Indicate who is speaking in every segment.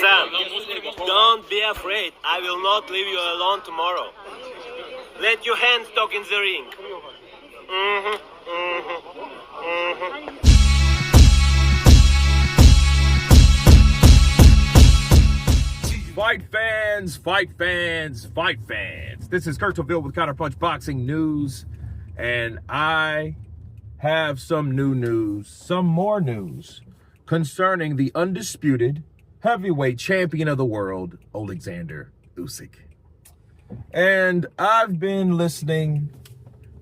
Speaker 1: Sam, don't be afraid. I will not leave you alone tomorrow. Let your hands talk in the ring.
Speaker 2: Fight fans, fight fans, fight fans. This is Kirksville with Counterpunch Boxing News, and I have some more news concerning the undisputed heavyweight champion of the world, Oleksandr Usyk. And I've been listening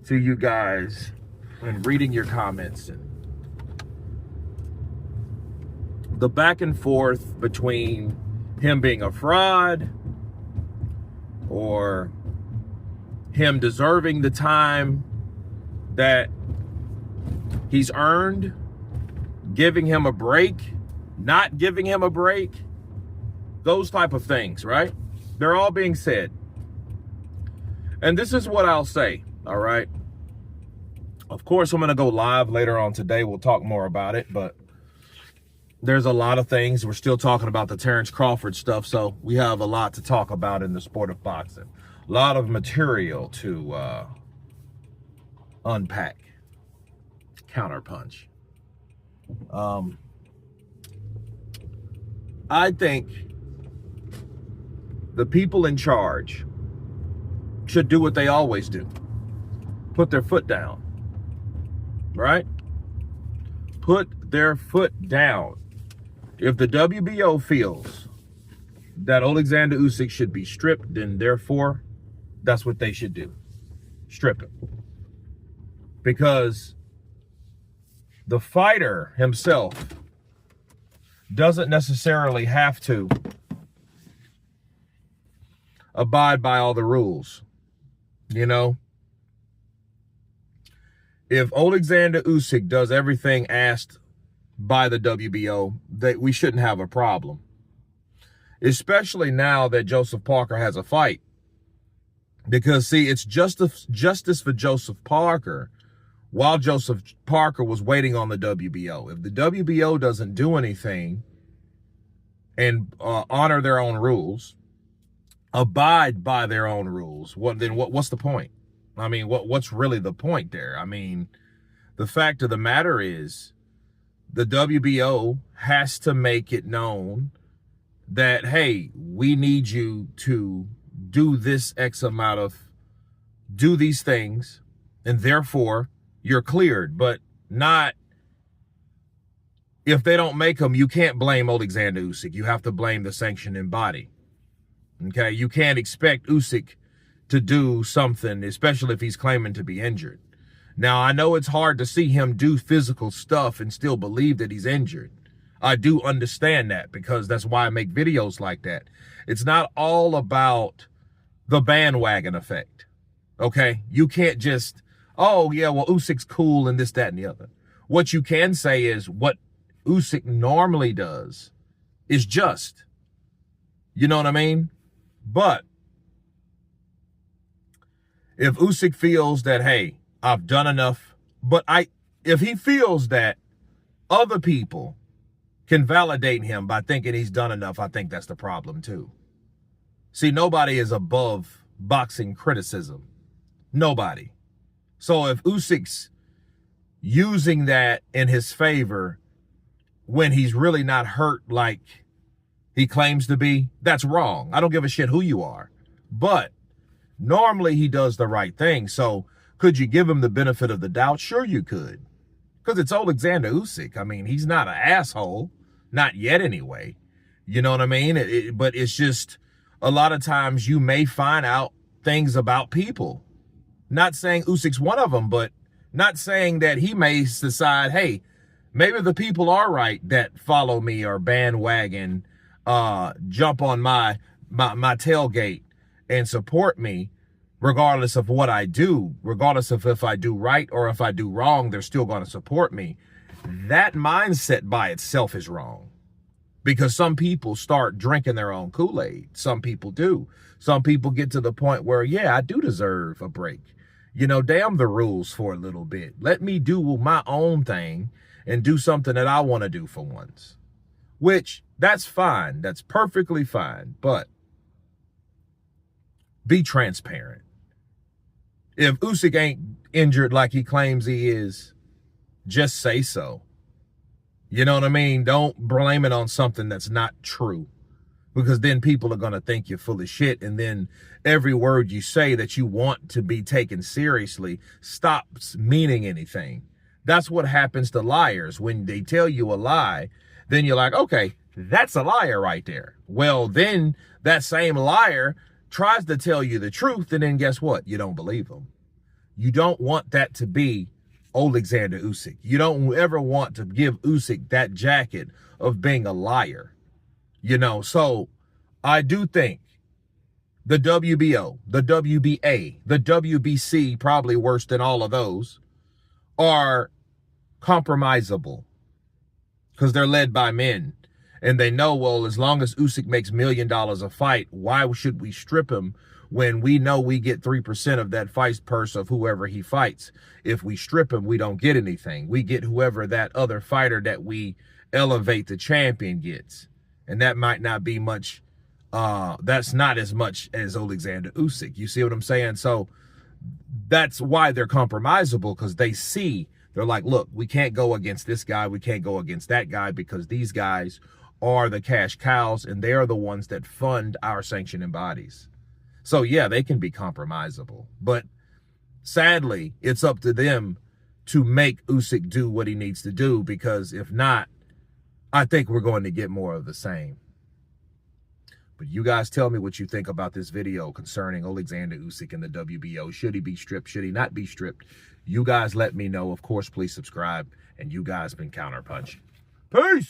Speaker 2: to you guys and reading your comments and the back and forth between him being a fraud or him deserving the time that he's earned, giving him a break, not giving him a break, those type of things, right? They're all being said. And this is what I'll say, all right? Of course, I'm going to go live later on today. We'll talk more about it, but there's a lot of things. We're still talking about the Terrence Crawford stuff, so we have a lot to talk about in the sport of boxing. A lot of material to unpack. Counterpunch. I think the people in charge should do what they always do. Put their foot down. Right? Put their foot down. If the WBO feels that Oleksandr Usyk should be stripped, then therefore, that's what they should do. Strip him. Because the fighter himself doesn't necessarily have to abide by all the rules. You know? If Oleksandr Usyk does everything asked by the WBO, that we shouldn't have a problem. Especially now that Joseph Parker has a fight. Because, see, it's justice for Joseph Parker while Joseph Parker was waiting on the WBO. If the WBO doesn't do anything and honor their own rules, abide by their own rules, what's the point? I mean, what's really the point there? I mean, the fact of the matter is the WBO has to make it known that, hey, we need you to do this X amount of, do these things, and therefore you're cleared. But not, if they don't make them, you can't blame Oleksandr Usyk. You have to blame the sanctioning body. Okay? You can't expect Usyk to do something, especially if he's claiming to be injured. Now, I know it's hard to see him do physical stuff and still believe that he's injured. I do understand that, because that's why I make videos like that. It's not all about the bandwagon effect, okay? You can't just, oh, yeah, well, Usyk's cool and this, that, and the other. What you can say is what Usyk normally does is just. You know what I mean? But if Usyk feels that, hey, I've done enough, but if he feels that other people can validate him by thinking he's done enough, I think that's the problem too. See, nobody is above boxing criticism. Nobody. So if Usyk's using that in his favor when he's really not hurt like he claims to be, that's wrong. I don't give a shit who you are. But normally he does the right thing. So could you give him the benefit of the doubt? Sure you could. Because it's Oleksandr Usyk. I mean, he's not an asshole. Not yet anyway. You know what I mean? But it's just a lot of times you may find out things about people. Not saying Usyk's one of them, but not saying that he may decide, hey, maybe the people are right that follow me or bandwagon, jump on my tailgate and support me, regardless of what I do, regardless of if I do right or if I do wrong, they're still going to support me. That mindset by itself is wrong, because some people start drinking their own Kool-Aid. Some people do. Some people get to the point where, yeah, I do deserve a break. You know, damn the rules for a little bit. Let me do my own thing and do something that I want to do for once. which that's fine. That's perfectly fine. But be transparent. If Usyk ain't injured like he claims he is, just say so. You know what I mean? Don't blame it on something that's not true, because then people are going to think you're full of shit. And then every word you say that you want to be taken seriously stops meaning anything. That's what happens to liars. When they tell you a lie, then you're like, okay, that's a liar right there. Well, then that same liar tries to tell you the truth, and then guess what? You don't believe them. You don't want that to be Oleksandr Usyk. You don't ever want to give Usyk that jacket of being a liar. You know, so I do think the WBO, the WBA, the WBC, probably worse than all of those, are compromisable because they're led by men. And they know, well, as long as Usyk makes $1 million a fight, why should we strip him when we know we get 3% of that fight purse of whoever he fights? If we strip him, we don't get anything. We get whoever that other fighter that we elevate the champion gets. And that might not be much. That's not as much as Oleksandr Usyk. You see what I'm saying? So that's why they're compromisable, because they see, they're like, look, we can't go against this guy. We can't go against that guy, because these guys are the cash cows and they're the ones that fund our sanctioning bodies. So yeah, they can be compromisable, but sadly, it's up to them to make Usyk do what he needs to do, because if not, I think we're going to get more of the same. But you guys tell me what you think about this video concerning Oleksandr Usyk and the WBO. Should he be stripped? Should he not be stripped? You guys let me know. Of course, please subscribe. And you guys been counterpunching. Peace!